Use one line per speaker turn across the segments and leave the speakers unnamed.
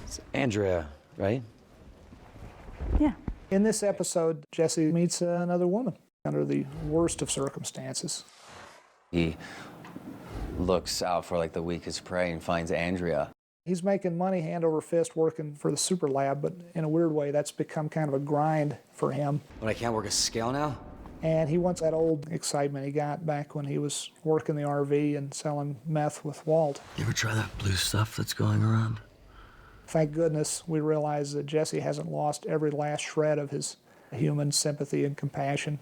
It's Andrea, right?
Yeah.
In this episode, Jesse meets another woman under the worst of circumstances.
He looks out for like the weakest prey and finds Andrea.
He's making money hand over fist working for the super lab, but in a weird way, that's become kind of a grind for him.
But I can't work a scale now?
And he wants that old excitement he got back when he was working the RV and selling meth with Walt.
You ever try that blue stuff that's going around?
Thank goodness we realize that Jesse hasn't lost every last shred of his human sympathy and compassion.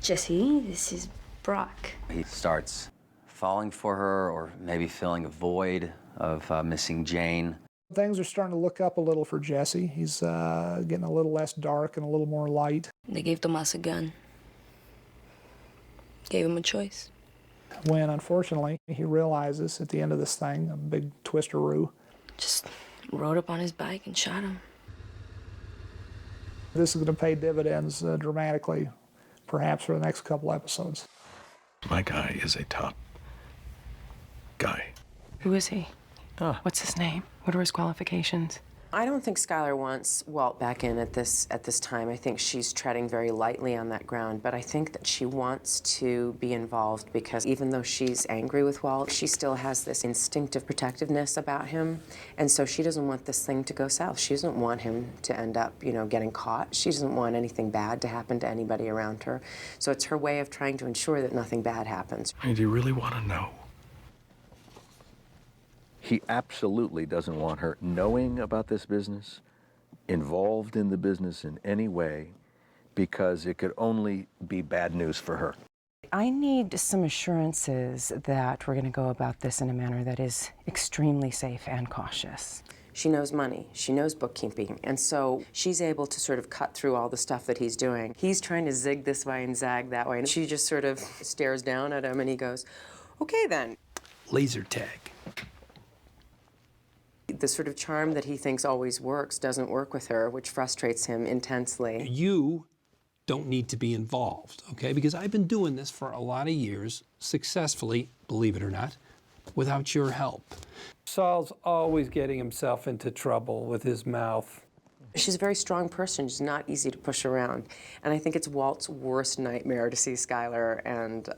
Jesse, this is Brock.
He starts falling for her, or maybe feeling a void of missing Jane.
Things are starting to look up a little for Jesse. He's getting a little less dark and a little more light.
They gave Tomas a gun. Gave him a choice.
When, unfortunately, he realizes at the end of this thing, a big twisteroo.
Just rode up on his bike and shot him.
This is going to pay dividends dramatically, perhaps for the next couple episodes.
My guy is a top guy.
Who is he? What's his name? What are his qualifications?
I don't think Skylar wants Walt back in at this time. I think she's treading very lightly on that ground, but I think that she wants to be involved because even though she's angry with Walt, she still has this instinctive protectiveness about him, and so she doesn't want this thing to go south. She doesn't want him to end up, getting caught. She doesn't want anything bad to happen to anybody around her. So it's her way of trying to ensure that nothing bad happens.
Do you really want to know?
He absolutely doesn't want her knowing about this business, involved in the business in any way, because it could only be bad news for her.
I need some assurances that we're going to go about this in a manner that is extremely safe and cautious.
She knows money, she knows bookkeeping, and so she's able to sort of cut through all the stuff that he's doing. He's trying to zig this way and zag that way, and she just sort of stares down at him and he goes, "Okay then."
Laser tag.
The sort of charm that he thinks always works doesn't work with her, which frustrates him intensely.
You don't need to be involved, okay? Because I've been doing this for a lot of years, successfully, believe it or not, without your help.
Saul's always getting himself into trouble with his mouth.
She's a very strong person. She's not easy to push around. And I think it's Walt's worst nightmare to see Skylar and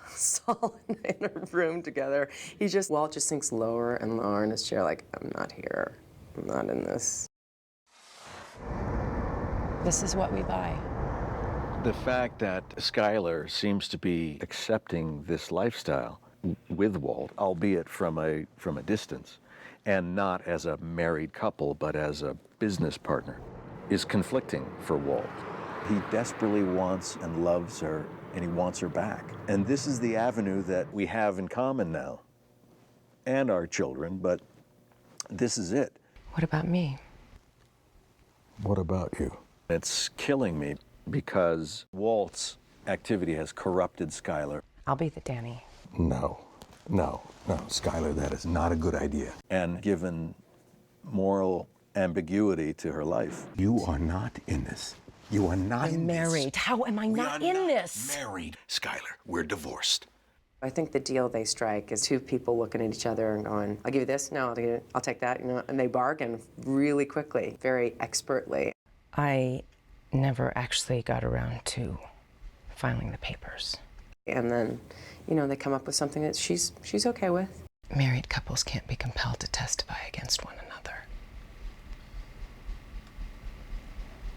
Saul in a room together. Walt just sinks lower and lower in his chair like, I'm not here. I'm not in this.
This is what we buy.
The fact that Skylar seems to be accepting this lifestyle with Walt, albeit from a distance, and not as a married couple, but as a business partner, is conflicting for Walt. He desperately wants and loves her, and he wants her back. And this is the avenue that we have in common now, and our children, but this is it.
What about me?
What about you? It's killing me because Walt's activity has corrupted Skylar.
I'll be the Danny.
No, Skylar, that is not a good idea.
And given moral ambiguity to her life.
You are not in this. You are not in this.
I'm married. How am I not in this?
Married. Skylar, we're divorced.
I think the deal they strike is two people looking at each other and going, I'll give you this, no, I'll take that, and they bargain really quickly, very expertly.
I never actually got around to filing the papers.
And then, they come up with something that she's okay with.
Married couples can't be compelled to testify against one another.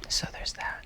So there's that.